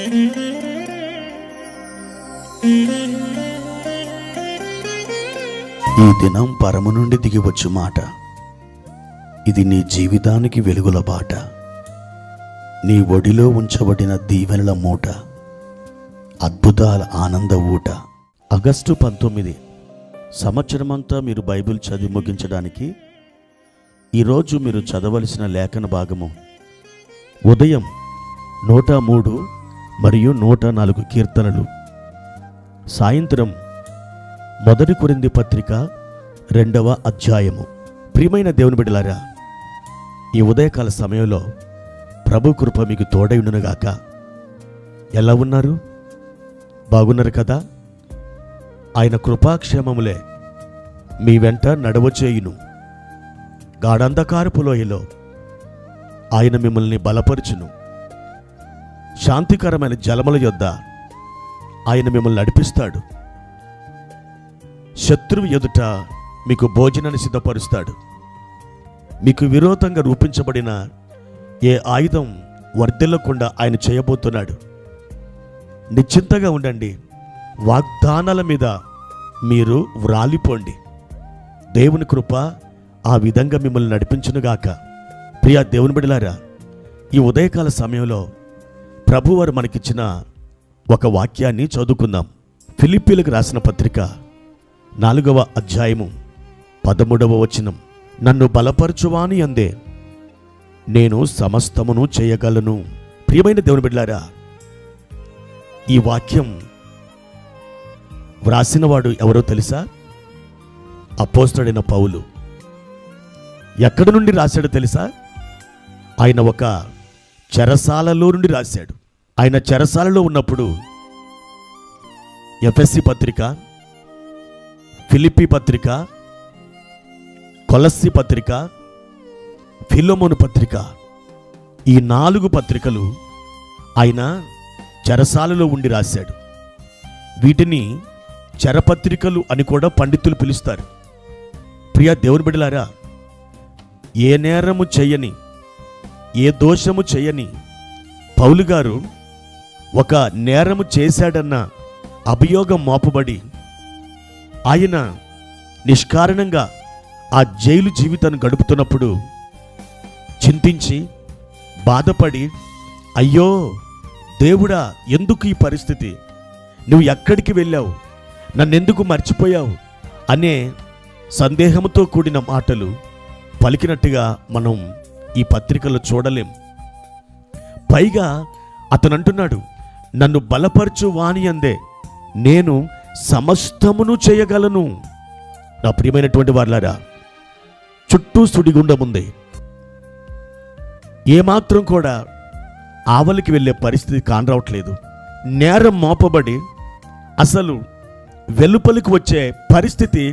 ఈ దినం పరము నుండి దిగివచ్చు మాట, ఇది నీ జీవితానికి వెలుగుల బాట, నీ ఒడిలో ఉంచబడిన దీవెనల మూట, అద్భుతాల ఆనంద ఊట. ఆగస్టు 19 సంవత్సరమంతా మీరు బైబిల్ చదివి ముగించడానికి ఈరోజు మీరు చదవలసిన లేఖన భాగము ఉదయం 103 మరియు 104 కీర్తనలు, సాయంత్రం 1 కొరింథీ పత్రిక 2వ అధ్యాయము. ప్రియమైన దేవుని బిడ్డలారా, ఈ ఉదయకాల సమయంలో ప్రభు కృప మీకు తోడైయుండునుగాక. ఎలా ఉన్నారు? బాగున్నారు కదా? ఆయన కృపాక్షేమములే మీ వెంట నడవచేయును. గాఢంధకారపు లోయలో ఆయన మిమ్మల్ని బలపరుచును. శాంతికరమైన జలముల యొద్ద ఆయన మిమ్మల్ని నడిపిస్తాడు. శత్రువు ఎదుట మీకు భోజనాన్ని సిద్ధపరుస్తాడు. మీకు విరోధంగా రూపించబడిన ఏ ఆయుధం వర్ధిల్లకుండా ఆయన చేయబోతున్నాడు. నిశ్చింతగా ఉండండి. వాగ్దానాల మీద మీరు వ్రాలిపోండి. దేవుని కృప ఆ విధంగా మిమ్మల్ని నడిపించునుగాక. ప్రియా దేవుని బిడ్డలారా, ఈ ఉదయకాల సమయంలో ప్రభువారు మనకిచ్చిన ఒక వాక్యాన్ని చదువుకుందాం. ఫిలిప్పీలకు రాసిన పత్రిక 4వ అధ్యాయము 13వ వచనం. నన్ను బలపరచువాని అందే నేను సమస్తమును చేయగలను. ప్రియమైన దేవుని బిడ్డలారా, ఈ వాక్యం వ్రాసినవాడు ఎవరో తెలుసా? అపోస్తలుడైన పౌలు. ఎక్కడి నుండి రాశాడో తెలుసా? ఆయన ఒక చెరసాలలో నుండి రాశాడు. ఆయన చెరసాలలో ఉన్నప్పుడు ఎఫెసీ పత్రిక, ఫిలిప్పీ పత్రిక, కొలస్సీ పత్రిక, ఫిలెమోను పత్రిక, ఈ 4 పత్రికలు ఆయన చెరసాలలో ఉండి రాశాడు. వీటిని చెరపత్రికలు అని కూడా పండితులు పిలుస్తారు. ప్రియ దేవుని బిడ్డలారా, ఏ నేరము చేయని, ఏ దోషము చేయని పౌలు గారు ఒక నేరము చేశాడన్న అభియోగం మోపబడి ఆయన నిష్కారణంగా ఆ జైలు జీవితాన్ని గడుపుతున్నప్పుడు చింతించి బాధపడి, అయ్యో దేవుడా, ఎందుకు ఈ పరిస్థితి? నువ్వు ఎక్కడికి వెళ్ళావు? నన్నెందుకు మర్చిపోయావు? అనే సందేహంతో కూడిన మాటలు పలికినట్టుగా మనం ఈ పత్రికలో చూడలేం. పైగా అతను అంటున్నాడు, నన్ను బలపరచు వాని అందే నేను సమస్తమును చేయగలను. నా ప్రియమైనటువంటి వారులారా, చుట్టూ సుడిగుండం ఉంది. ఏమాత్రం కూడా ఆవలికి వెళ్ళే పరిస్థితి కానరావట్లేదు. నేరం మోపబడి అసలు వెలుపలికి వచ్చే పరిస్థితి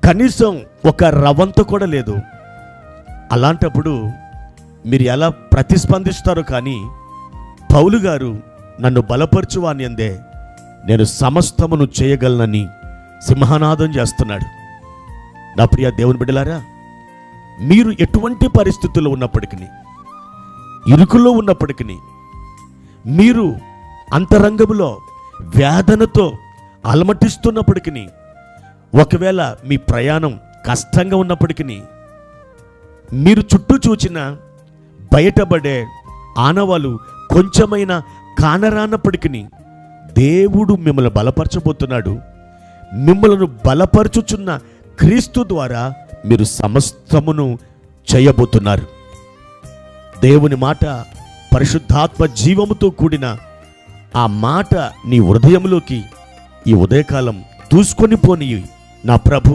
కనీసం ఒక రవంత కూడా లేదు. అలాంటప్పుడు మీరు ఎలా ప్రతిస్పందిస్తారో కానీ పౌలు గారు నన్ను బలపరచువాని అందే నేను సమస్తమును చేయగలనని సింహనాదం చేస్తున్నాడు. నా ప్రియ దేవుని బిడ్డలారా, మీరు ఎటువంటి పరిస్థితుల్లో ఉన్నప్పటికీ, ఇరుకులో ఉన్నప్పటికీ, మీరు అంతరంగంలో వేదనతో అలమటిస్తున్నప్పటికీ, ఒకవేళ మీ ప్రయాణం కష్టంగా ఉన్నప్పటికీ, మీరు చుట్టూ చూచిన బయటపడే ఆనవాలు కొంచెమైనా కానరానప్పటికీ దేవుడు మిమ్మల్ని బలపరచబోతున్నాడు. మిమ్మల్ని బలపరచుచున్న క్రీస్తు ద్వారా మీరు సమస్తమును చేయబోతున్నారు. దేవుని మాట పరిశుద్ధాత్మ జీవముతో కూడిన ఆ మాట నీ హృదయంలోకి ఈ ఉదయకాలం దూసుకొని పోని నా ప్రభు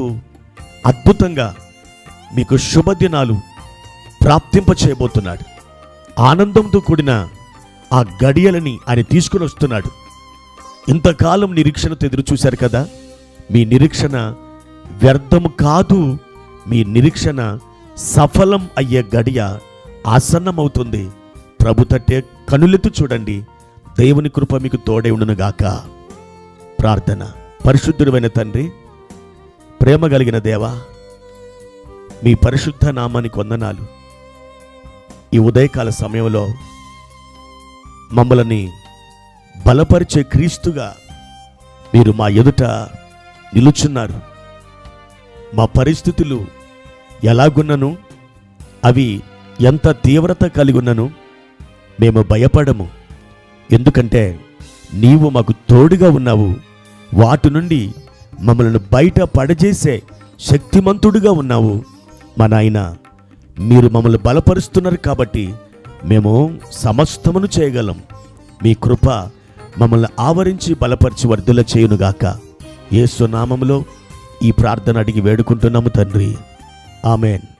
అద్భుతంగా మీకు శుభదినాలు ప్రాప్తింప చేయబోతున్నాడు. ఆనందంతో కూడిన ఆ గడియలని ఆయన తీసుకుని వస్తున్నాడు. ఇంతకాలం నిరీక్షణతో ఎదురు చూశారు కదా, మీ నిరీక్షణ వ్యర్థము కాదు. మీ నిరీక్షణ సఫలం అయ్యే గడియ ఆసన్నమవుతుంది. ప్రభు తట్టే కనులెత్తు చూడండి. దేవుని కృప మీకు తోడై ఉండునుగాక. ప్రార్థన. పరిశుద్ధుడైన తండ్రి, ప్రేమ కలిగిన దేవా, మీ పరిశుద్ధ నామానికి వందనాలు. ఈ ఉదయకాల సమయంలో మమ్మల్ని బలపరిచే క్రీస్తుగా మీరు మా ఎదుట నిలుచున్నారు. మా పరిస్థితులు ఎలాగున్నను, అవి ఎంత తీవ్రత కలిగి ఉన్నను మేము భయపడము. ఎందుకంటే నీవు మాకు తోడుగా ఉన్నావు. వాటి నుండి మమ్మల్ని బయట పడజేసే శక్తిమంతుడుగా ఉన్నావు. మా నాయన, మీరు మమ్మల్ని బలపరుస్తున్నారు కాబట్టి మేము సమస్తమును చేయగలం. మీ కృప మమ్మల్ని ఆవరించి బలపరిచి వర్ధుల చేయునుగాక. యేసు నామములో ఈ ప్రార్థన అడిగి వేడుకుంటున్నాము తండ్రి. ఆమెన్.